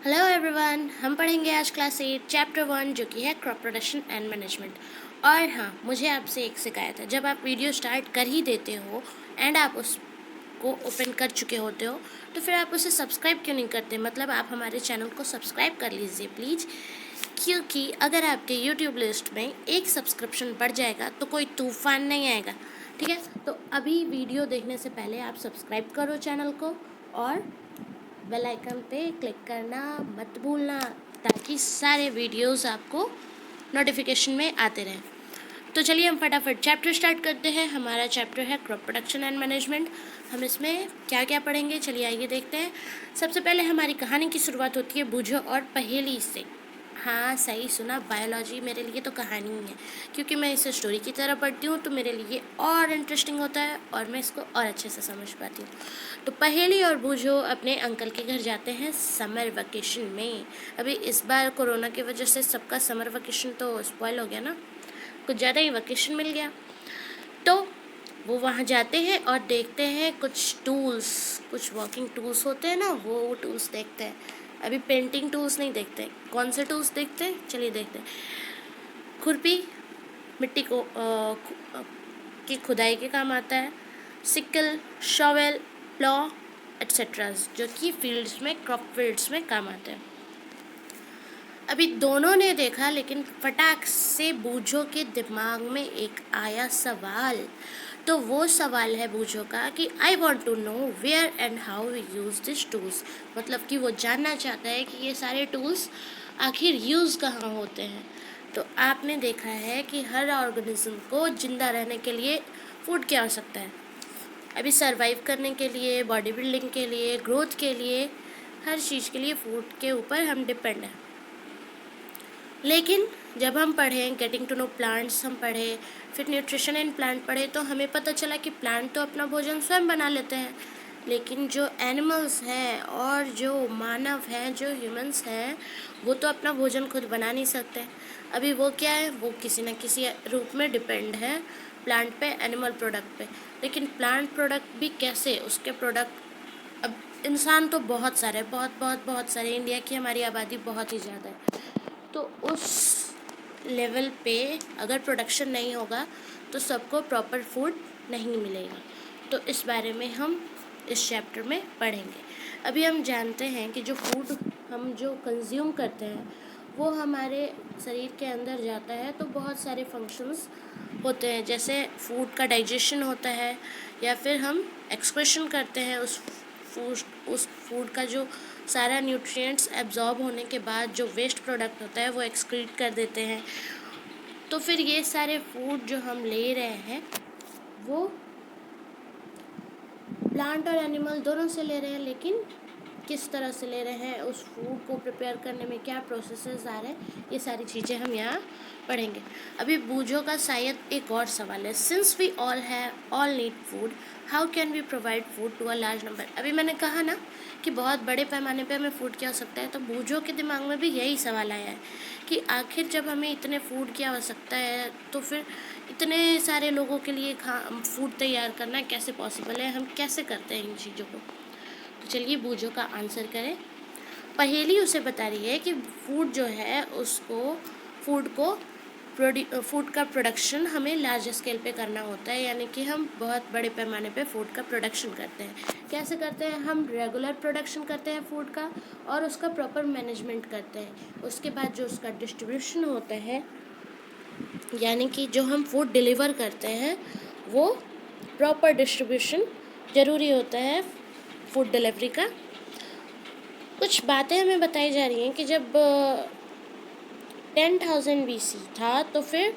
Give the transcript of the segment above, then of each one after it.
Hello everyone, हम पढ़ेंगे आज क्लास 8 चैप्टर 1 जो कि है क्रॉप प्रोडक्शन एंड मैनेजमेंट। और हाँ, मुझे आपसे एक शिकायत है। जब आप वीडियो स्टार्ट कर ही देते हो एंड आप उसको ओपन कर चुके होते हो तो फिर आप उसे सब्सक्राइब क्यों नहीं करते। मतलब आप हमारे चैनल को सब्सक्राइब कर लीजिए प्लीज़, क्योंकि अगर आपके यूट्यूब लिस्ट में एक सब्सक्रिप्शन बढ़ जाएगा तो कोई तूफान नहीं आएगा। ठीक है, तो अभी वीडियो देखने से पहले आप सब्सक्राइब करो चैनल को और बेल आइकन पे क्लिक करना मत भूलना, ताकि सारे वीडियोस आपको नोटिफिकेशन में आते रहें। तो चलिए हम फटाफट चैप्टर स्टार्ट करते हैं। हमारा चैप्टर है क्रॉप प्रोडक्शन एंड मैनेजमेंट। हम इसमें क्या क्या पढ़ेंगे, चलिए आइए देखते हैं। सबसे पहले हमारी कहानी की शुरुआत होती है बूझो और पहेली से। हाँ, सही सुना, बायोलॉजी मेरे लिए तो कहानी ही है, क्योंकि मैं इसे स्टोरी की तरह पढ़ती हूँ तो मेरे लिए और इंटरेस्टिंग होता है और मैं इसको और अच्छे से समझ पाती हूँ। तो पहेली और बूझो अपने अंकल के घर जाते हैं समर वेकेशन में। अभी इस बार कोरोना की वजह से सबका समर वेकेशन तो स्पॉइल हो गया ना, कुछ ज़्यादा ही वेकेशन मिल गया। तो वो वहाँ जाते हैं और देखते हैं कुछ टूल्स, कुछ वर्किंग टूल्स होते हैं ना, वो टूल्स देखते हैं। अभी पेंटिंग टूल्स नहीं देखते। कौन से टूल्स देखते हैं, चलिए देखते हैं। खुरपी मिट्टी को की खुदाई के काम आता है। सिकल, शॉवेल, प्लॉ एट्सेट्रा, जो कि फील्ड्स में, क्रॉप फील्ड्स में काम आते हैं। अभी दोनों ने देखा, लेकिन फटाक से बूझो के दिमाग में एक आया सवाल। तो वो सवाल है बूझो का कि I want to know where and how we use this tools. मतलब कि वो जानना चाहता है कि ये सारे टूल्स आखिर यूज़ कहाँ होते हैं। तो आपने देखा है कि हर ऑर्गेनिज्म को जिंदा रहने के लिए फूड की आवश्यकता है। अभी सरवाइव करने के लिए, बॉडी बिल्डिंग के लिए, ग्रोथ के लिए, हर चीज़ के लिए फूड के ऊपर हम डिपेंड हैं। लेकिन जब हम पढ़ें गेटिंग टू नो प्लांट्स, हम पढ़े फिर न्यूट्रिशन इन प्लांट पढ़े, तो हमें पता चला कि प्लांट तो अपना भोजन स्वयं बना लेते हैं, लेकिन जो एनिमल्स हैं और जो मानव हैं, जो ह्यूमंस हैं, वो तो अपना भोजन खुद बना नहीं सकते। अभी वो क्या है, वो किसी न किसी रूप में डिपेंड है प्लांट पे, एनिमल प्रोडक्ट पे। लेकिन प्लांट प्रोडक्ट भी कैसे, उसके प्रोडक्ट, अब इंसान तो बहुत सारे, बहुत बहुत बहुत सारे, इंडिया की हमारी आबादी बहुत ही ज़्यादा है, तो उस लेवल पे अगर प्रोडक्शन नहीं होगा तो सबको प्रॉपर फूड नहीं मिलेगा। तो इस बारे में हम इस चैप्टर में पढ़ेंगे। अभी हम जानते हैं कि जो फूड हम जो कंज्यूम करते हैं वो हमारे शरीर के अंदर जाता है, तो बहुत सारे फंक्शंस होते हैं, जैसे फूड का डाइजेशन होता है, या फिर हम एक्सक्रीशन करते हैं उस फूड का जो सारा न्यूट्रिएंट्स एब्जॉर्ब होने के बाद जो वेस्ट प्रोडक्ट होता है वो एक्सक्रीट कर देते हैं। तो फिर ये सारे फूड जो हम ले रहे हैं वो प्लांट और एनिमल दोनों से ले रहे हैं, लेकिन किस तरह से ले रहे हैं, उस फूड को प्रिपेयर करने में क्या प्रोसेसेस आ रहे हैं, ये सारी चीज़ें हम यहाँ पढ़ेंगे। अभी बूझो का शायद एक और सवाल है, since we all need food, how can we provide food to a large number. अभी मैंने कहा ना कि बहुत बड़े पैमाने पे हमें फूड की आवश्यकता है, तो बूझो के दिमाग में भी यही सवाल आया है कि आखिर जब हमें इतने फूड की आवश्यकता है तो फिर इतने सारे लोगों के लिए फूड तैयार करना कैसे पॉसिबल है, हम कैसे करते हैं इन चीज़ों को। तो चलिए बूझो का आंसर करें। पहेली उसे बता रही है कि फूड जो है उसको फूड का प्रोडक्शन हमें लार्ज स्केल पे करना होता है, यानी कि हम बहुत बड़े पैमाने पे फूड का प्रोडक्शन करते हैं। कैसे करते हैं, हम रेगुलर प्रोडक्शन करते हैं फूड का और उसका प्रॉपर मैनेजमेंट करते हैं। उसके बाद जो उसका डिस्ट्रीब्यूशन होता है, यानी कि जो हम फूड डिलीवर करते हैं वो प्रॉपर डिस्ट्रीब्यूशन ज़रूरी होता है फूड डिलीवरी का। कुछ बातें हमें बताई जा रही हैं कि जब 10,000 BC था तो फिर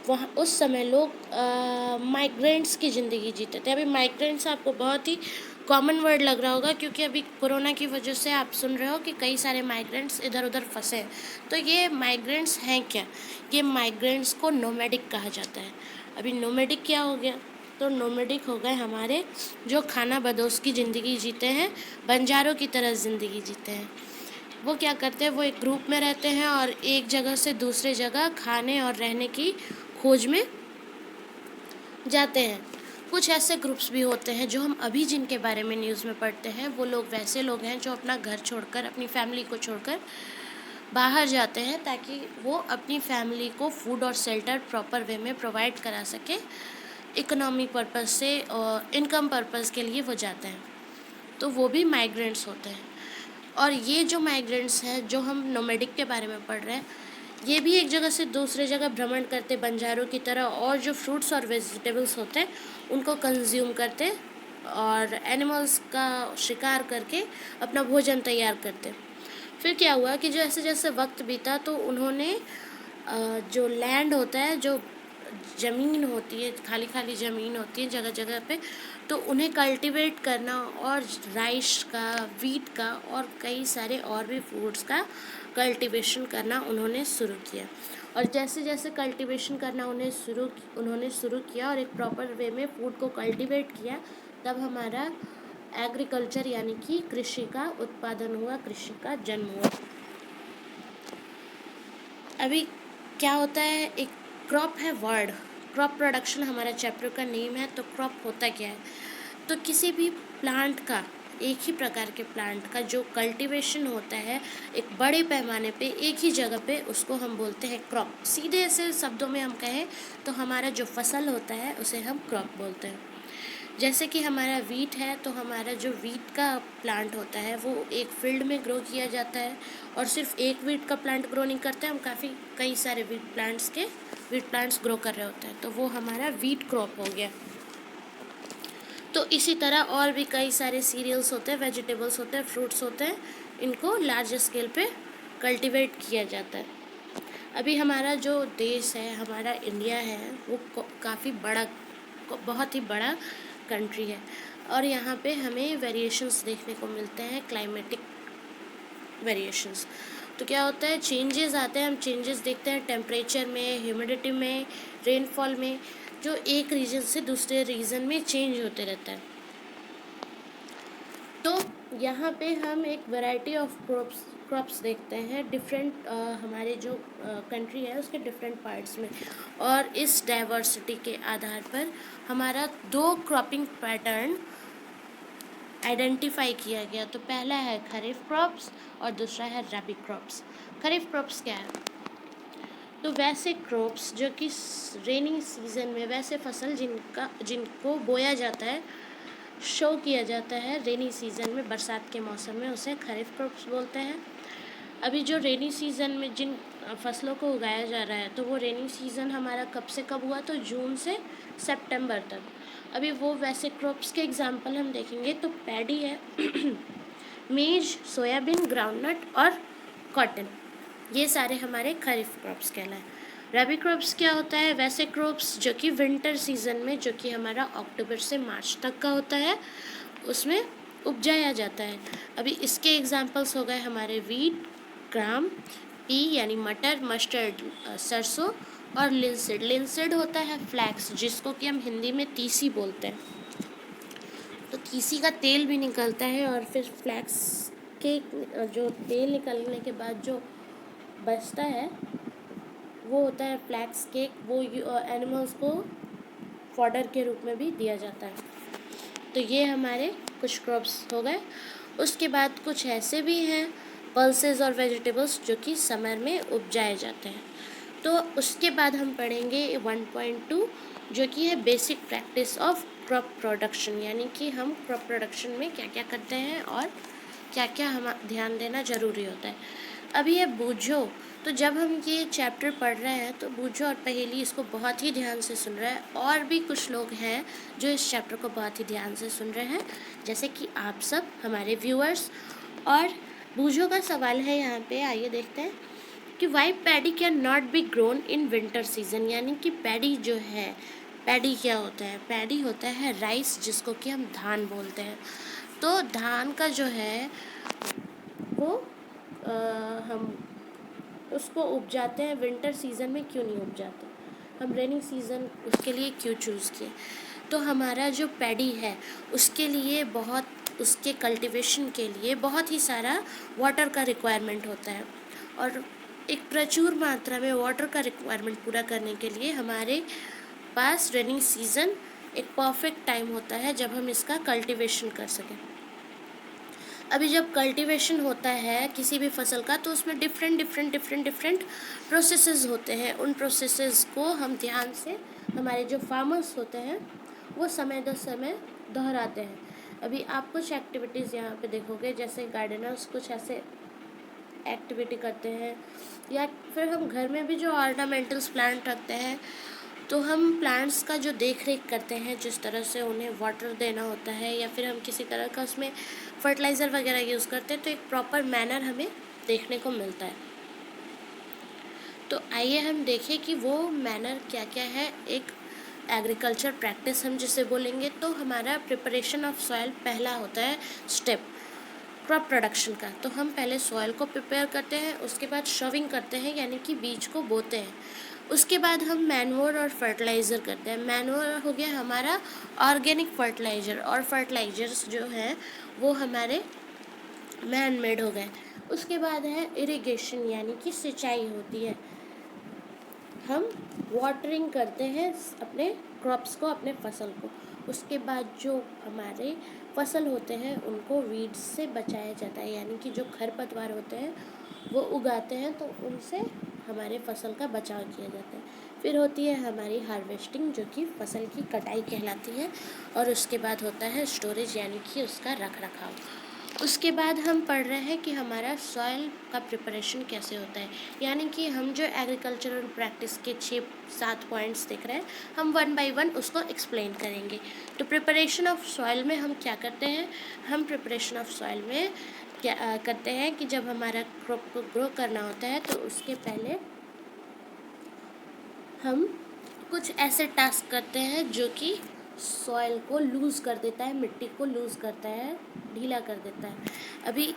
वहाँ उस समय लोग माइग्रेंट्स की ज़िंदगी जीते थे। अभी माइग्रेंट्स आपको बहुत ही कॉमन वर्ड लग रहा होगा, क्योंकि अभी कोरोना की वजह से आप सुन रहे हो कि कई सारे माइग्रेंट्स इधर उधर फंसे हैं। तो ये माइग्रेंट्स हैं क्या, ये माइग्रेंट्स को नोमैडिक कहा जाता है। अभी नोमैडिक क्या हो गया, तो नोमैडिक हो गए हमारे जो खाना बदोश की ज़िंदगी जीते हैं, बंजारों की तरह ज़िंदगी जीते हैं। वो क्या करते हैं, वो एक ग्रुप में रहते हैं और एक जगह से दूसरे जगह खाने और रहने की खोज में जाते हैं। कुछ ऐसे ग्रुप्स भी होते हैं जो हम अभी जिनके बारे में न्यूज़ में पढ़ते हैं, वो लोग वैसे लोग हैं जो अपना घर छोड़कर, अपनी फैमिली को छोड़कर बाहर जाते हैं ताकि वो अपनी फैमिली को फूड और शेल्टर प्रॉपर वे में प्रोवाइड करा सके। इकोनॉमी पर्पज़ से और इनकम पर्पज़ के लिए वो जाते हैं, तो वो भी माइग्रेंट्स होते हैं। और ये जो माइग्रेंट्स हैं, जो हम नोमैडिक के बारे में पढ़ रहे हैं, ये भी एक जगह से दूसरे जगह भ्रमण करते बंजारों की तरह, और जो फ्रूट्स और वेजिटेबल्स होते हैं उनको कंज्यूम करते और एनिमल्स का शिकार करके अपना भोजन तैयार करते। फिर क्या हुआ कि जैसे जैसे वक्त बीता तो उन्होंने जो लैंड होता है, जो ज़मीन होती है, खाली खाली ज़मीन होती है जगह जगह पे, तो उन्हें कल्टीवेट करना और राइस का, वीट का और कई सारे और भी फूड्स का कल्टीवेशन करना उन्होंने शुरू किया। और जैसे जैसे कल्टीवेशन करना उन्होंने शुरू किया और एक प्रॉपर वे में फूड को कल्टीवेट किया, तब हमारा एग्रीकल्चर यानी कि कृषि का उत्पादन हुआ, कृषि का जन्म हुआ। अभी क्या होता है, एक क्रॉप है वर्ड, क्रॉप प्रोडक्शन हमारा चैप्टर का नेम है। तो क्रॉप होता क्या है, तो किसी भी प्लांट का, एक ही प्रकार के प्लांट का जो कल्टीवेशन होता है एक बड़े पैमाने पे एक ही जगह पे, उसको हम बोलते हैं क्रॉप। सीधे ऐसे शब्दों में हम कहें तो हमारा जो फसल होता है उसे हम क्रॉप बोलते हैं। जैसे कि हमारा वीट है, तो हमारा जो वीट का प्लांट होता है वो एक फील्ड में ग्रो किया जाता है, और सिर्फ एक वीट का प्लांट ग्रो नहीं करते, हम कई सारे वीट प्लांट्स ग्रो कर रहे होते हैं, तो वो हमारा वीट क्रॉप हो गया। तो इसी तरह और भी कई सारे सीरियल्स होते हैं, वेजिटेबल्स होते हैं, फ्रूट्स होते हैं, इनको लार्ज स्केल पे कल्टीवेट किया जाता है। अभी हमारा जो देश है, हमारा इंडिया है, वो काफ़ी बड़ा, बहुत ही बड़ा कंट्री है, और यहाँ पे हमें वेरिएशंस देखने को मिलते हैं, क्लाइमेटिक वेरिएशंस। तो क्या होता है, चेंजेस आते हैं, हम चेंजेस देखते हैं टेम्परेचर में, ह्यूमिडिटी में, रेनफॉल में, जो एक रीजन से दूसरे रीजन में चेंज होते रहता है। तो यहाँ पे हम एक वैरायटी ऑफ क्रॉप्स देखते हैं डिफरेंट, हमारे जो कंट्री है उसके डिफरेंट पार्ट्स में, और इस डाइवर्सिटी के आधार पर हमारा 2 क्रॉपिंग पैटर्न आइडेंटिफाई किया गया। तो पहला है खरीफ क्रॉप्स और दूसरा है रबी क्रॉप्स। खरीफ क्रॉप्स क्या है, तो वैसे क्रॉप्स जो कि रेनी सीजन में, वैसे फसल जिनको बोया जाता है, शो किया जाता है रेनी सीजन में, बरसात के मौसम में, उसे खरीफ क्रॉप्स बोलते हैं। अभी जो रेनी सीजन में जिन फसलों को उगाया जा रहा है, तो वो रेनी सीजन हमारा कब से कब हुआ, तो जून से सितंबर तक। अभी वो वैसे क्रॉप्स के एग्जांपल हम देखेंगे तो पैडी है, मेज, सोयाबीन, ग्राउंडनट और कॉटन, ये सारे हमारे खरीफ क्रॉप्स कहलाए। रबी क्रॉप्स क्या होता है, वैसे क्रॉप्स जो कि विंटर सीजन में, जो कि हमारा अक्टूबर से मार्च तक का होता है, उसमें उपजाया जाता है। अभी इसके एग्जांपल्स हो गए हमारे वीट, ग्राम, पी यानी मटर, मस्टर्ड सरसों, और लिनसीड। लिनसीड होता है फ्लैक्स, जिसको कि हम हिंदी में तीसी बोलते हैं। तो तीसी का तेल भी निकलता है, और फिर फ्लैक्स के जो तेल निकलने के बाद जो बचता है वो होता है फ्लैक्स केक। वो एनिमल्स को फॉडर के रूप में भी दिया जाता है। तो ये हमारे कुछ क्रॉप्स हो गए। उसके बाद कुछ ऐसे भी हैं पल्सेस और वेजिटेबल्स जो कि समर में उपजाए जाते हैं। तो उसके बाद हम पढ़ेंगे 1.2 जो कि है basic practice of crop production, यानी कि हम क्रॉप प्रोडक्शन में क्या क्या करते हैं और क्या क्या हम ध्यान देना ज़रूरी होता है। अभी ये बूझो, तो जब हम ये चैप्टर पढ़ रहे हैं तो बूझो और पहेली इसको बहुत ही ध्यान से सुन रहे हैं, और भी कुछ लोग हैं जो इस चैप्टर को बहुत ही ध्यान से सुन रहे हैं, जैसे कि आप सब हमारे व्यूअर्स। और बूझो का सवाल है यहाँ पे, आइए देखते हैं कि why paddy can not be grown in winter season, यानी कि पैडी जो है, पैडी क्या होता है, पैडी होता है राइस, जिसको कि हम धान बोलते हैं। तो धान का जो है वो हम उसको उपजाते हैं विंटर सीजन में, क्यों नहीं उपजाते, हम रेनी सीजन उसके लिए क्यों चूज़ किए। तो हमारा जो पैडी है उसके लिए उसके कल्टीवेशन के लिए बहुत ही सारा वाटर का रिक्वायरमेंट होता है, और एक प्रचुर मात्रा में वाटर का रिक्वायरमेंट पूरा करने के लिए हमारे पास रेनी सीजन एक परफेक्ट टाइम होता है जब हम इसका कल्टीवेशन कर सकें। अभी जब कल्टीवेशन होता है किसी भी फसल का तो उसमें डिफरेंट प्रोसेसेस होते हैं। उन प्रोसेसेस को हम ध्यान से, हमारे जो फार्मर्स होते हैं वो समय दर समय दोहराते हैं। अभी आप कुछ एक्टिविटीज़ यहाँ पे देखोगे, जैसे गार्डनर्स कुछ ऐसे एक्टिविटी करते हैं, या फिर हम घर में भी जो ऑर्नामेंटल्स प्लांट रखते हैं तो हम प्लांट्स का जो देख रेख करते हैं, जिस तरह से उन्हें वाटर देना होता है या फिर हम किसी तरह का उसमें फर्टिलाइज़र वगैरह यूज़ करते हैं, तो एक प्रॉपर मैनर हमें देखने को मिलता है। तो आइए हम देखें कि वो मैनर क्या क्या है। एक एग्रीकल्चर प्रैक्टिस हम जिसे बोलेंगे, तो हमारा प्रिपरेशन ऑफ सॉइल पहला होता है स्टेप क्रॉप प्रोडक्शन का। तो हम पहले सॉइल को प्रिपेयर करते हैं, उसके बाद शविंग करते हैं यानी कि बीज को बोते हैं। उसके बाद हम मैन्योर और फर्टिलाइज़र करते हैं। मैन्योर हो गया हमारा ऑर्गेनिक फर्टिलाइज़र, और फर्टिलाइज़र्स जो हैं वो हमारे मैन मेड हो गए। उसके बाद है इरिगेशन यानी कि सिंचाई होती है। हम वाटरिंग करते हैं अपने क्रॉप्स को, अपने फसल को। उसके बाद जो हमारे फसल होते हैं उनको वीड्स से बचाया जाता है, यानी कि जो खरपतवार होते हैं वो उगाते हैं तो उनसे हमारे फसल का बचाव किया जाता है। फिर होती है हमारी हार्वेस्टिंग जो कि फसल की कटाई कहलाती है, और उसके बाद होता है स्टोरेज यानी कि उसका रख रखाव। उसके बाद हम पढ़ रहे हैं कि हमारा सॉइल का प्रिपरेशन कैसे होता है, यानी कि हम जो एग्रीकल्चरल प्रैक्टिस के 6-7 पॉइंट्स देख रहे हैं, हम 1 बाय 1 उसको एक्सप्लेन करेंगे। तो प्रिपरेशन ऑफ सॉइल में हम क्या करते हैं, हम प्रिपरेशन ऑफ सॉइल में क्या करते हैं कि जब हमारा क्रॉप को ग्रो करना होता है तो उसके पहले हम कुछ ऐसे टास्क करते हैं जो कि सॉइल को लूज़ कर देता है, मिट्टी को लूज़ करता है, ढीला कर देता है। अभी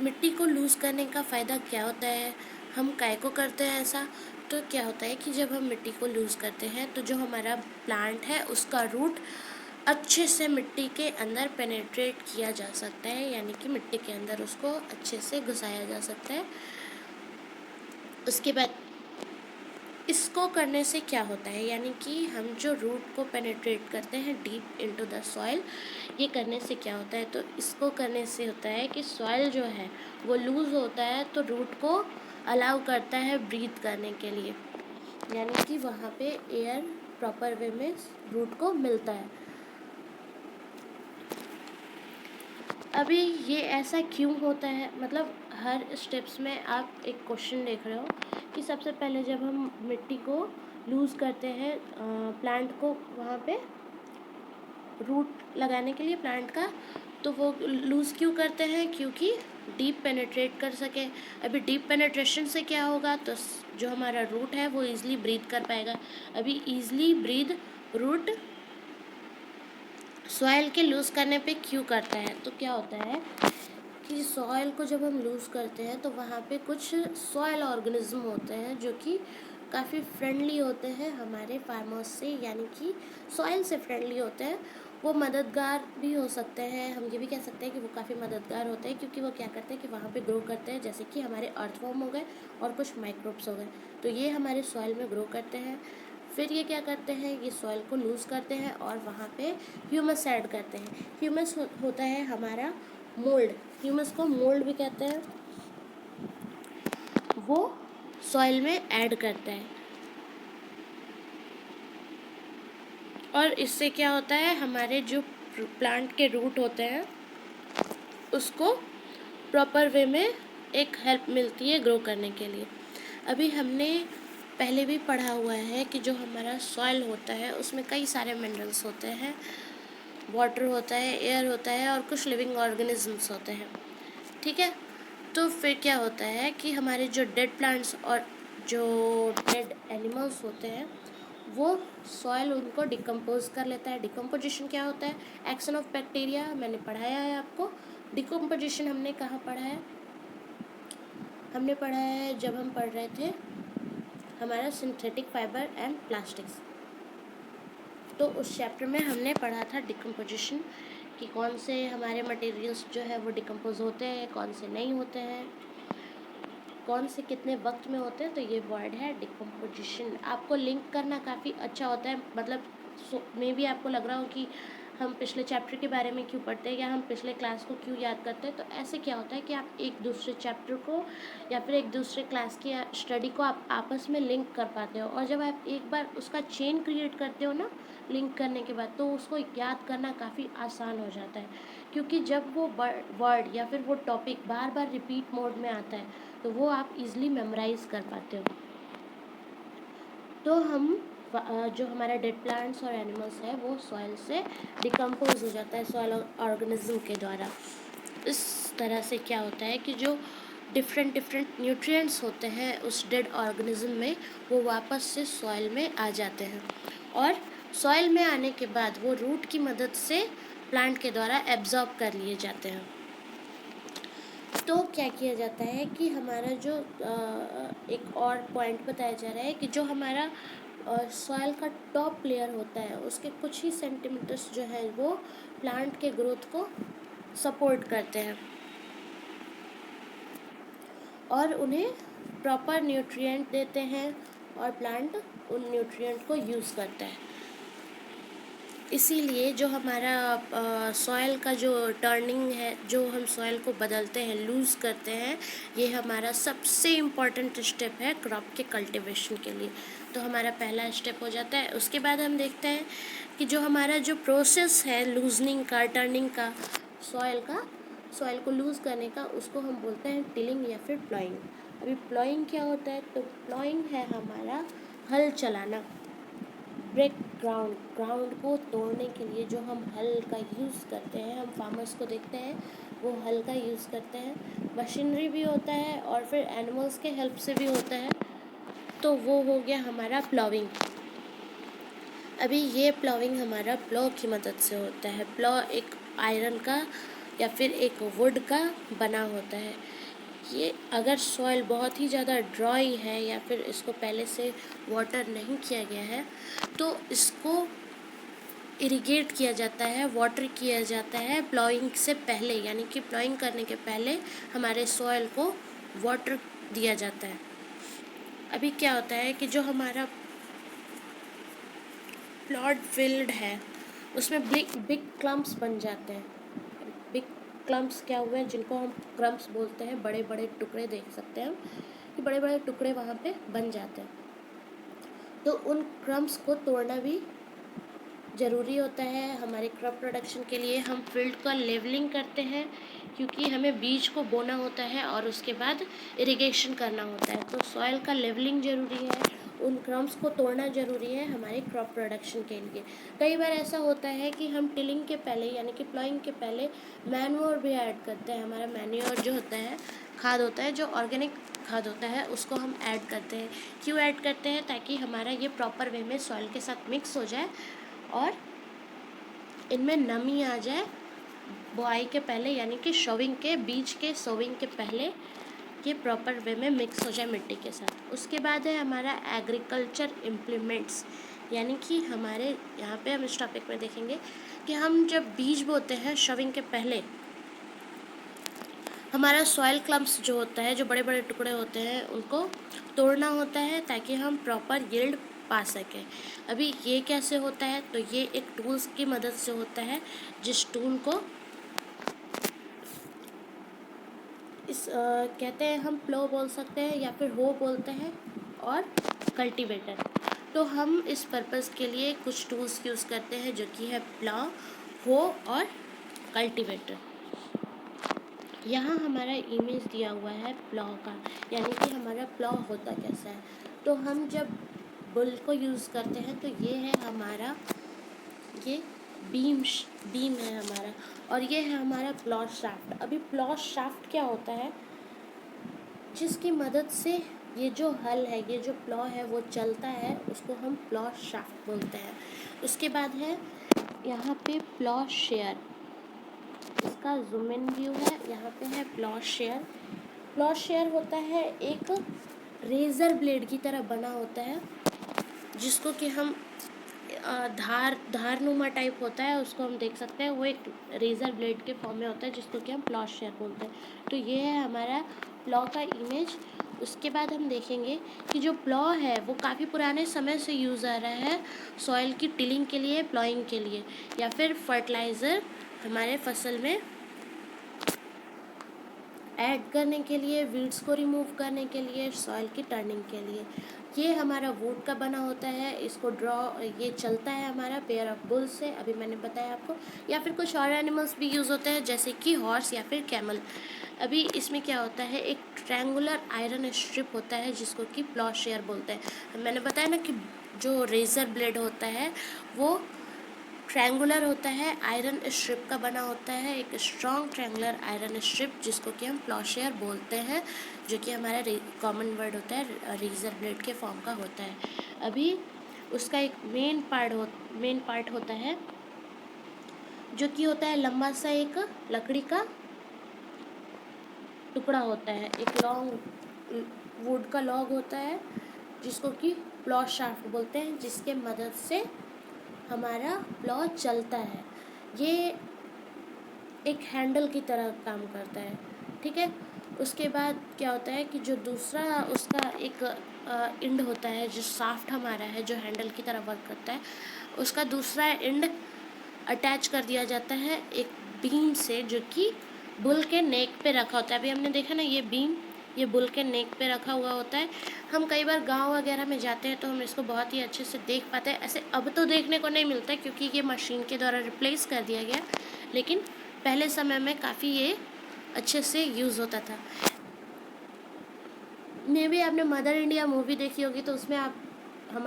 मिट्टी को लूज़ करने का फ़ायदा क्या होता है, हम काय को करते हैं ऐसा, तो क्या होता है कि जब हम मिट्टी को लूज़ करते हैं तो जो हमारा प्लांट है उसका रूट अच्छे से मिट्टी के अंदर पेनेट्रेट किया जा सकता है, यानी कि मिट्टी के अंदर उसको अच्छे से घुसाया जा सकता है। उसके बाद इसको करने से क्या होता है, यानी कि हम जो रूट को पेनेट्रेट करते हैं डीप इनटू द सॉइल, ये करने से क्या होता है, तो इसको करने से होता है कि सॉइल जो है वो लूज़ होता है तो रूट को अलाउ करता है ब्रीथ करने के लिए, यानी कि वहाँ पे एयर प्रॉपर वे में रूट को मिलता है। अभी ये ऐसा क्यों होता है, मतलब हर स्टेप्स में आप एक क्वेश्चन देख रहे हो कि सबसे पहले जब हम मिट्टी को लूज़ करते हैं प्लांट को वहाँ पे रूट लगाने के लिए प्लांट का, तो वो लूज़ क्यों करते हैं, क्योंकि डीप पेनेट्रेट कर सके। अभी डीप पेनेट्रेशन से क्या होगा, तो जो हमारा रूट है वो ईज़िली ब्रीथ कर पाएगा। अभी ईज़िली ब्रीथ रूट सॉइल के लूज़ करने पे क्यों करता है, तो क्या होता है कि सॉइल को जब हम लूज़ करते हैं तो वहाँ पे कुछ सॉइल ऑर्गेनिज्म होते हैं जो कि काफ़ी फ्रेंडली होते हैं हमारे फार्मर्स से, यानी कि सॉइल से फ्रेंडली होते हैं। वो मददगार भी हो सकते हैं, हम ये भी कह सकते हैं कि वो काफ़ी मददगार होते हैं, क्योंकि वो क्या करते हैं कि वहाँ पे ग्रो करते हैं, जैसे कि हमारे अर्थवॉर्म हो गए और कुछ माइक्रोब्स हो गए, तो ये हमारे सॉइल में ग्रो करते हैं। फिर ये क्या करते हैं, ये सॉइल को लूज़ करते हैं और वहाँ पे ह्यूमस ऐड करते हैं। ह्यूमस होता है हमारा मोल्ड, ह्यूमस को मोल्ड भी कहते हैं, वो सॉइल में ऐड करता है। और इससे क्या होता है, हमारे जो प्लांट के रूट होते हैं उसको प्रॉपर वे में एक हेल्प मिलती है ग्रो करने के लिए। अभी हमने पहले भी पढ़ा हुआ है कि जो हमारा सॉइल होता है उसमें कई सारे मिनरल्स होते हैं, वाटर होता है, एयर होता है और कुछ लिविंग ऑर्गेनिजम्स होते हैं, ठीक है। तो फिर क्या होता है कि हमारे जो डेड प्लांट्स और जो डेड एनिमल्स होते हैं वो सॉइल उनको डिकम्पोज कर लेता है। डिकम्पोजिशन क्या होता है, एक्शन ऑफ बैक्टीरिया, मैंने पढ़ाया है आपको। डिकम्पोजिशन हमने कहाँ पढ़ा है, हमने पढ़ा है जब हम पढ़ रहे थे हमारा सिंथेटिक फाइबर एंड प्लास्टिक्स, तो उस चैप्टर में हमने पढ़ा था डिकम्पोजिशन कि कौन से हमारे मटेरियल्स जो है वो डिकम्पोज होते हैं, कौन से नहीं होते हैं, कौन से कितने वक्त में होते हैं। तो ये वर्ड है डिकम्पोजिशन। आपको लिंक करना काफ़ी अच्छा होता है, मतलब मे बी आपको लग रहा हो कि हम पिछले चैप्टर के बारे में क्यों पढ़ते हैं या हम पिछले क्लास को क्यों याद करते हैं। तो ऐसे क्या होता है कि आप एक दूसरे चैप्टर को या फिर एक दूसरे क्लास की स्टडी को आप आपस में लिंक कर पाते हो, और जब आप एक बार उसका चेन क्रिएट करते हो ना लिंक करने के बाद, तो उसको याद करना काफ़ी आसान हो जाता है, क्योंकि जब वो वर्ड या फिर वो टॉपिक बार बार रिपीट मोड में आता है तो वो आप इजीली मेमोराइज कर पाते हो। तो हम जो हमारा डेड प्लांट्स और एनिमल्स है वो सॉइल से डिकम्पोज हो जाता है सॉइल ऑर्गेनिज्म के द्वारा। इस तरह से क्या होता है कि जो डिफरेंट न्यूट्रिएंट्स होते हैं उस डेड ऑर्गेनिज्म में, वो वापस से सॉइल में आ जाते हैं, और सॉइल में आने के बाद वो रूट की मदद से प्लांट के द्वारा एब्जॉर्ब कर लिए जाते हैं। तो क्या किया जाता है कि हमारा जो एक और पॉइंट बताया जा रहा है कि जो हमारा सॉइल का टॉप लेयर होता है उसके कुछ ही सेंटीमीटर्स जो है वो प्लांट के ग्रोथ को सपोर्ट करते हैं और उन्हें प्रॉपर न्यूट्रिएंट देते हैं, और प्लांट उन न्यूट्रिएंट को यूज़ करता है। इसीलिए जो हमारा सॉइल का जो टर्निंग है, जो हम सॉइल को बदलते हैं, लूज़ करते हैं, ये हमारा सबसे इम्पॉर्टेंट स्टेप है क्रॉप के कल्टीवेशन के लिए। तो हमारा पहला स्टेप हो जाता है। उसके बाद हम देखते हैं कि जो हमारा जो प्रोसेस है लूजनिंग का, टर्निंग का, सॉइल को लूज़ करने का, उसको हम बोलते हैं टिलिंग या फिर प्लॉइंग। अभी प्लॉइंग क्या होता है? तो प्लॉइंग है हमारा हल चलाना, ब्रेक ग्राउंड को तोड़ने के लिए जो हम हल का यूज़ करते हैं। हम फार्मर्स को देखते हैं वो हल का यूज़ करते हैं। मशीनरी भी होता है और फिर एनिमल्स के हेल्प से भी होता है। तो वो हो गया हमारा प्लॉविंग। अभी ये प्लॉविंग हमारा प्लॉ की मदद से होता है। प्लॉ एक आयरन का या फिर एक वुड का बना होता है। ये अगर सॉइल बहुत ही ज़्यादा ड्राई है या फिर इसको पहले से वाटर नहीं किया गया है तो इसको इरिगेट किया जाता है, वाटर किया जाता है प्लॉइंग से पहले, यानी कि प्लॉइंग करने के पहले हमारे सॉइल को वाटर दिया जाता है। अभी क्या होता है कि जो हमारा प्लॉट फील्ड है उसमें बिग क्लम्प्स बन जाते हैं। बिग क्लम्प्स क्या हुए हैं, जिनको हम क्रम्प्स बोलते हैं, बड़े बड़े टुकड़े देख सकते हैं हम कि बड़े बड़े टुकड़े वहाँ पे बन जाते हैं। तो उन क्रम्प्स को तोड़ना भी ज़रूरी होता है हमारे क्रॉप प्रोडक्शन के लिए। हम फील्ड का लेवलिंग करते हैं क्योंकि हमें बीज को बोना होता है और उसके बाद इरिगेशन करना होता है। तो सॉइल का लेवलिंग ज़रूरी है, उन क्रम्स को तोड़ना ज़रूरी है हमारे क्रॉप प्रोडक्शन के लिए। कई बार ऐसा होता है कि हम टिलिंग के पहले यानी कि प्लॉइंग के पहले मैन्योर भी ऐड करते हैं। हमारा मैन्योर जो होता है, खाद होता है, जो ऑर्गेनिक खाद होता है, उसको हम ऐड करते हैं। क्यों ऐड करते हैं? ताकि हमारा ये प्रॉपर वे में सॉइल के साथ मिक्स हो जाए और इनमें नमी आ जाए बुआई के पहले, यानी कि शोविंग के बीज के सोविंग के पहले ये प्रॉपर वे में मिक्स हो जाए मिट्टी के साथ। उसके बाद है हमारा एग्रीकल्चर इम्प्लीमेंट्स, यानी कि हमारे यहाँ पे हम इस टॉपिक में देखेंगे कि हम जब बीज बोते हैं शोविंग के पहले हमारा सॉइल क्लम्प्स जो होता है, जो बड़े बड़े टुकड़े होते हैं, उनको तोड़ना होता है ताकि हम प्रॉपर यील्ड पा सकें। अभी ये कैसे होता है? तो ये एक टूल्स की मदद से होता है, जिस टूल को कहते हैं हम प्लो बोल सकते हैं या फिर हो बोलते हैं, और कल्टीवेटर। तो हम इस पर्पज़ के लिए कुछ टूल्स यूज़ करते हैं जो कि है प्लो, हो और कल्टीवेटर। यहाँ हमारा इमेज दिया हुआ है प्लॉ का, यानी कि हमारा प्लॉ होता कैसा है। तो हम जब बुल को यूज़ करते हैं तो ये है हमारा, ये बीम है हमारा, और ये है हमारा प्लॉ शाफ्ट। अभी प्लॉ शाफ्ट क्या होता है? जिसकी मदद से ये जो हल है, ये जो प्लॉ है वो चलता है, उसको हम प्लॉ शाफ्ट बोलते हैं। उसके बाद है यहाँ पे प्लॉ शेयर, इसका जूम इन व्यू है। यहाँ पे है प्लॉ शेयर। प्लॉ शेयर होता है एक रेज़र ब्लेड की तरह बना होता है, जिसको कि हम धारनुमा टाइप होता है, उसको हम देख सकते हैं। वो एक रेज़र ब्लेड के फॉर्म में होता है जिसको कि हम प्लॉ शेयर बोलते हैं। तो ये है हमारा प्लॉ का इमेज, उसके बाद हम देखेंगे कि जो प्लॉ है वो काफ़ी पुराने समय से यूज़ आ रहा है सॉइल की टिलिंग के लिए, प्लॉइंग के लिए, या फिर फर्टिलाइज़र हमारे फसल में ऐड करने के लिए, वीड्स को रिमूव करने के लिए, सॉइल की टर्निंग के लिए। ये हमारा वुड का बना होता है। इसको ये चलता है हमारा पेयर ऑफ बुल से, अभी मैंने बताया आपको, या फिर कुछ और एनिमल्स भी यूज़ होते हैं जैसे कि हॉर्स या फिर कैमल। अभी इसमें क्या होता है, एक ट्रायंगुलर आयरन स्ट्रिप होता है जिसको कि प्लॉशेयर बोलते हैं। मैंने बताया ना कि जो रेज़र ब्लेड होता है वो ट्रायंगुलर होता है, आयरन स्ट्रिप का बना होता है, एक स्ट्रॉन्ग ट्रायंगुलर आयरन स्ट्रिप जिसको कि हम प्लॉशेयर बोलते हैं, जो कि हमारा कॉमन वर्ड होता है, रेजर ब्लेड के फॉर्म का होता है। अभी उसका एक मेन पार्ट होता है जो कि होता है लंबा सा एक लकड़ी का टुकड़ा होता है, एक लॉन्ग वुड का लॉग होता है जिसको कि प्लॉ शाफ्ट बोलते हैं, जिसके मदद से हमारा प्लॉ चलता है। ये एक हैंडल की तरह काम करता है, ठीक है। उसके बाद क्या होता है कि जो दूसरा उसका एक एंड होता है, जो शाफ्ट हमारा है जो हैंडल की तरह वर्क करता है, उसका दूसरा एंड अटैच कर दिया जाता है एक बीम से जो कि बुल के नेक पे रखा होता है। अभी हमने देखा ना ये बीम, ये बुल के नेक पे रखा हुआ होता है। हम कई बार गांव वगैरह में जाते हैं तो हम इसको बहुत ही अच्छे से देख पाते हैं। ऐसे अब तो देखने को नहीं मिलता है क्योंकि ये मशीन के द्वारा रिप्लेस कर दिया गया, लेकिन पहले समय में काफ़ी ये अच्छे से यूज़ होता था। मे भी आपने मदर इंडिया मूवी देखी होगी तो उसमें आप हम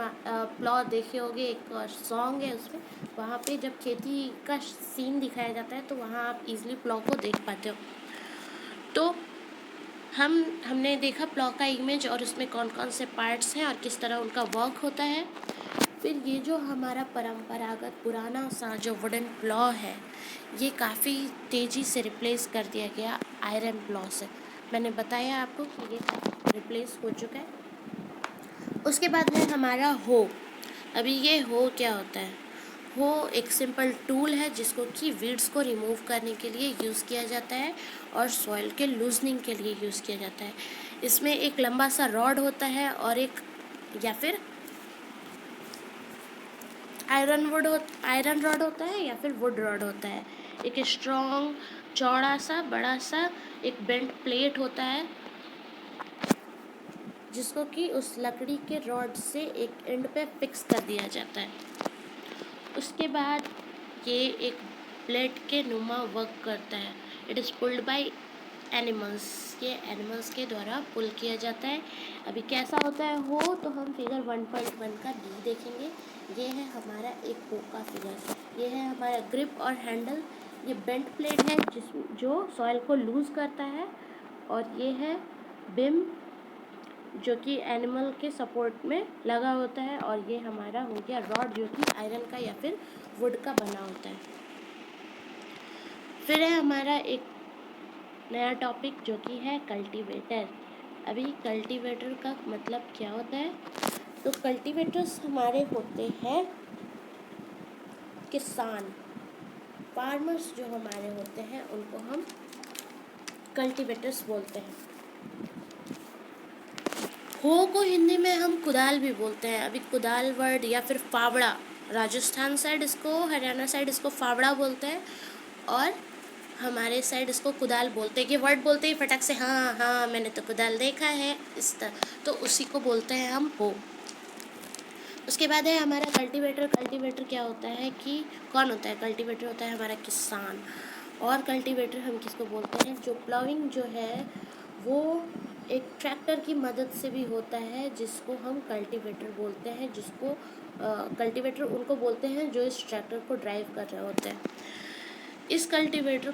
प्लॉट देखे होंगे, एक सॉन्ग है उसमें, वहाँ पे जब खेती का सीन दिखाया जाता है तो वहाँ आप इजीली प्लॉ को देख पाते हो। तो हमने देखा प्लॉ का इमेज और उसमें कौन कौन से पार्ट्स हैं और किस तरह उनका वर्क होता है। फिर ये जो हमारा परंपरागत पुराना सा जो वुडन प्लॉ है, ये काफ़ी तेज़ी से रिप्लेस कर दिया गया आयरन प्लॉ से। मैंने बताया आपको कि ये रिप्लेस हो चुका है। उसके बाद है हमारा हो। अभी ये हो क्या होता है, हो एक सिंपल टूल है जिसको कि वीड्स को रिमूव करने के लिए यूज़ किया जाता है और सॉइल के लूजनिंग के लिए यूज़ किया जाता है। इसमें एक लंबा सा रॉड होता है और एक या फिर आयरन रॉड होता है या फिर वुड रॉड होता है। एक स्ट्रॉन्ग चौड़ा सा बड़ा सा एक बेंट प्लेट होता है जिसको कि उस लकड़ी के रॉड से एक एंड पे फिक्स कर दिया जाता है। उसके बाद ये एक प्लेट के नुमा वर्क करता है। It is pulled by animals, ये एनिमल्स के द्वारा पुल किया जाता है। अभी कैसा होता है हो, तो हम फिगर 1.1 का डी देखेंगे। ये है हमारा एक हो का फिगर, ये है हमारा ग्रिप और हैंडल। ये बेंट प्लेट है जो सॉइल को लूज़ करता है, और ये है बिम जो कि एनिमल के सपोर्ट में लगा होता है, और ये हमारा हो गया रॉड जो कि आयरन का या फिर वुड का बना होता है। फिर है हमारा एक नया टॉपिक जो कि है कल्टीवेटर। अभी कल्टीवेटर का मतलब क्या होता है, तो कल्टीवेटर्स हमारे होते हैं किसान, फार्मर्स जो हमारे होते हैं उनको हम कल्टीवेटर्स बोलते हैं। हो को हिंदी में हम कुदाल भी बोलते हैं। अभी कुदाल वर्ड या फिर फावड़ा, राजस्थान साइड इसको, हरियाणा साइड इसको फावड़ा बोलते हैं, और हमारे साइड इसको कुदाल बोलते हैं। कि वर्ड बोलते ही फटाक से हाँ हाँ मैंने तो कुदाल देखा है, इस तरह, तो उसी को बोलते हैं हम हो। उसके बाद है हमारा कल्टीवेटर। कल्टीवेटर क्या होता है कि कौन होता है, कल्टीवेटर होता है हमारा किसान। और कल्टीवेटर हम किसको बोलते हैं, जो प्लाविंग जो है वो एक ट्रैक्टर की मदद से भी होता है जिसको हम कल्टीवेटर बोलते हैं, जिसको कल्टीवेटर उनको बोलते हैं जो इस ट्रैक्टर को ड्राइव कर रहे होते हैं। इस कल्टीवेटर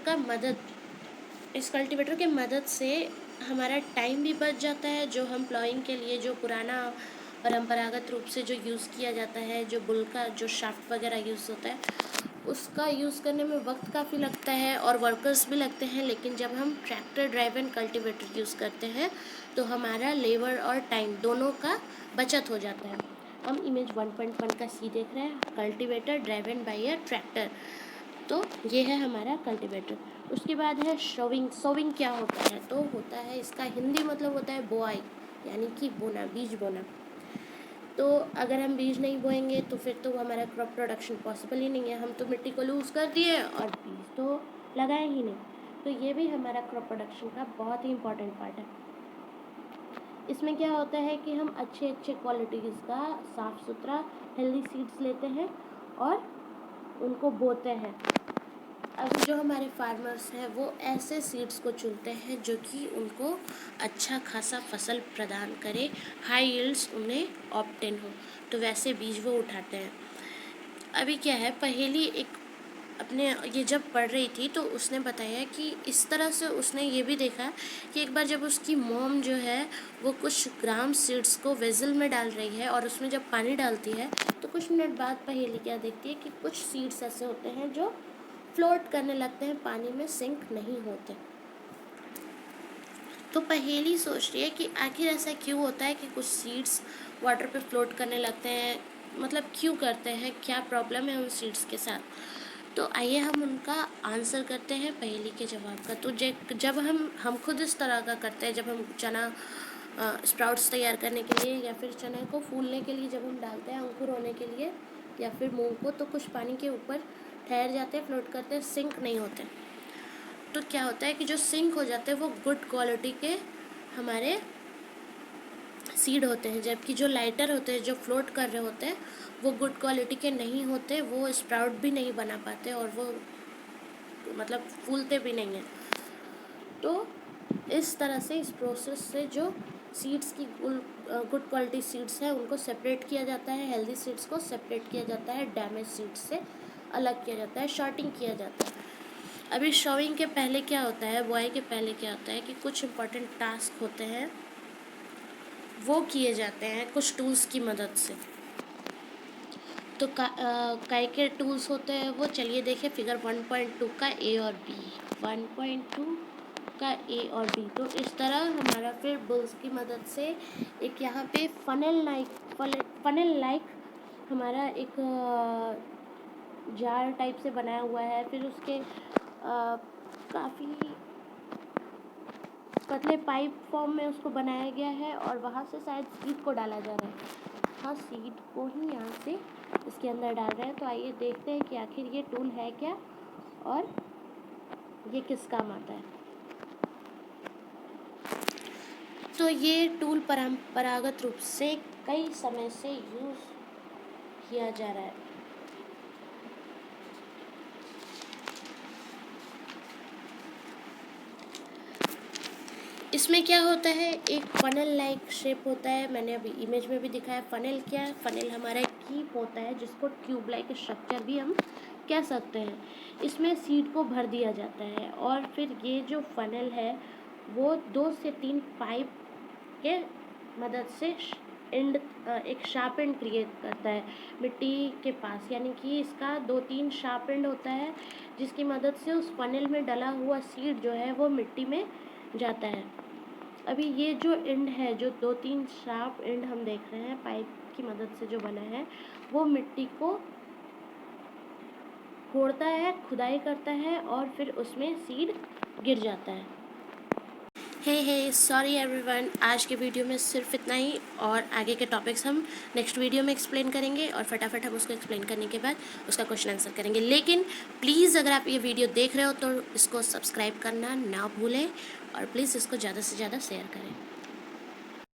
के मदद से हमारा टाइम भी बच जाता है। जो हम प्लॉइंग के लिए जो पुराना परंपरागत रूप से जो यूज़ किया जाता है, जो बुल का जो शाफ्ट वगैरह यूज़ होता है, उसका यूज़ करने में वक्त काफ़ी लगता है और वर्कर्स भी लगते हैं। लेकिन जब हम ट्रैक्टर ड्राइवन कल्टीवेटर यूज़ करते हैं तो हमारा लेबर और टाइम दोनों का बचत हो जाता है। हम इमेज 1.1 का सी देख रहे हैं, cultivator driven by a tractor. तो ये है हमारा कल्टीवेटर। उसके बाद है शोविंग। शोविंग क्या होता है, तो होता है इसका हिंदी मतलब होता है बोआई। यानी कि बोना, बीज बोना। तो अगर हम बीज नहीं बोएंगे तो फिर तो हमारा क्रॉप प्रोडक्शन पॉसिबल ही नहीं है। हम तो मिट्टी को लूज़ कर दिए और बीज तो लगाए ही नहीं। तो ये भी हमारा क्रॉप प्रोडक्शन का बहुत ही इम्पॉर्टेंट पार्ट है। इसमें क्या होता है कि हम अच्छे क्वालिटीज़ का साफ़ सुथरा हेल्दी सीड्स लेते हैं और उनको बोते हैं। अब जो हमारे फार्मर्स हैं वो ऐसे सीड्स को चुनते हैं जो कि उनको अच्छा खासा फसल प्रदान करे, हाई यील्ड्स उन्हें ऑब्टेन हो, तो वैसे बीज वो उठाते हैं। अभी क्या है, पहेली एक अपने ये जब पढ़ रही थी तो उसने बताया कि इस तरह से उसने ये भी देखा कि एक बार जब उसकी मॉम जो है वो कुछ ग्राम सीड्स को वेजल में डाल रही है और उसमें जब पानी डालती है तो कुछ मिनट बाद पहेली क्या देखती है कि कुछ सीड्स ऐसे होते हैं जो फ्लोट करने लगते हैं, पानी में सिंक नहीं होते। तो पहेली सोच रही है कि आखिर ऐसा क्यों होता है कि कुछ सीड्स वाटर पे फ्लोट करने लगते हैं, मतलब क्यों करते हैं, क्या प्रॉब्लम है उन सीड्स के साथ। तो आइए हम उनका आंसर करते हैं पहेली के जवाब का। तो जब हम खुद इस तरह का करते हैं, जब हम चना स्प्राउट्स तैयार करने के लिए या फिर चने को फूलने के लिए जब हम डालते हैं अंकुर होने के लिए या फिर मूंग को, तो कुछ पानी के ऊपर ठहर जाते हैं, फ्लोट करते हैं, सिंक नहीं होते। तो क्या होता है कि जो सिंक हो जाते हैं वो गुड क्वालिटी के हमारे सीड होते हैं, जबकि जो लाइटर होते हैं, जो फ्लोट कर रहे होते हैं, वो गुड क्वालिटी के नहीं होते, वो स्प्राउट भी नहीं बना पाते और वो मतलब फूलते भी नहीं हैं। तो इस तरह से, इस प्रोसेस से जो सीड्स की गुड क्वालिटी सीड्स हैं उनको सेपरेट किया जाता है, हेल्दी सीड्स को सेपरेट किया जाता है, डैमेज सीड्स से अलग किया जाता है, शॉर्टिंग किया जाता है। अभी शोइंग के पहले क्या होता है, बुआई के पहले क्या होता है कि कुछ इम्पोर्टेंट टास्क होते हैं वो किए जाते हैं कुछ टूल्स की मदद से। तो काय के टूल्स होते हैं वो, चलिए देखें फिगर 1.2 का ए और बी। 1.2 का ए और बी, तो इस तरह हमारा फिर बुल्स की मदद से एक यहाँ पे फनल लाइक हमारा एक जार टाइप से बनाया हुआ है। फिर उसके काफ़ी पतले पाइप फॉर्म में उसको बनाया गया है और वहाँ से शायद सीड को डाला जा रहा है। हाँ, सीड को ही यहाँ से इसके अंदर डाल रहे हैं। तो आइए देखते हैं कि आखिर ये टूल है क्या और ये किस काम आता है। तो ये टूल परंपरागत रूप से कई समय से यूज़ किया जा रहा है। इसमें क्या होता है, एक फनल लाइक शेप होता है, मैंने अभी इमेज में भी दिखाया। फनल क्या है, फनल हमारा एक कीप होता है जिसको ट्यूब लाइक स्ट्रक्चर भी हम कह सकते हैं। इसमें सीड को भर दिया जाता है और फिर ये जो फनल है वो 2 से 3 पाइप के मदद से एक शार्प एंड क्रिएट करता है मिट्टी के पास, यानी कि इसका 2-3 शार्प एंड होता है जिसकी मदद से उस फनल में डला हुआ सीड जो है वो मिट्टी में जाता है। अभी ये जो एंड है, जो 2-3 शार्प एंड हम देख रहे हैं पाइप की मदद से जो बना है, वो मिट्टी को खोदता है, खुदाई करता है और फिर उसमें सीड गिर जाता है। हे सॉरी एवरीवन, आज के वीडियो में सिर्फ इतना ही और आगे के टॉपिक्स हम नेक्स्ट वीडियो में एक्सप्लेन करेंगे और फटाफट हम उसको एक्सप्लेन करने के बाद उसका क्वेश्चन आंसर करेंगे। लेकिन प्लीज़ अगर आप ये वीडियो देख रहे हो तो इसको सब्सक्राइब करना ना भूलें और प्लीज़ इसको ज़्यादा से ज़्यादा शेयर करें।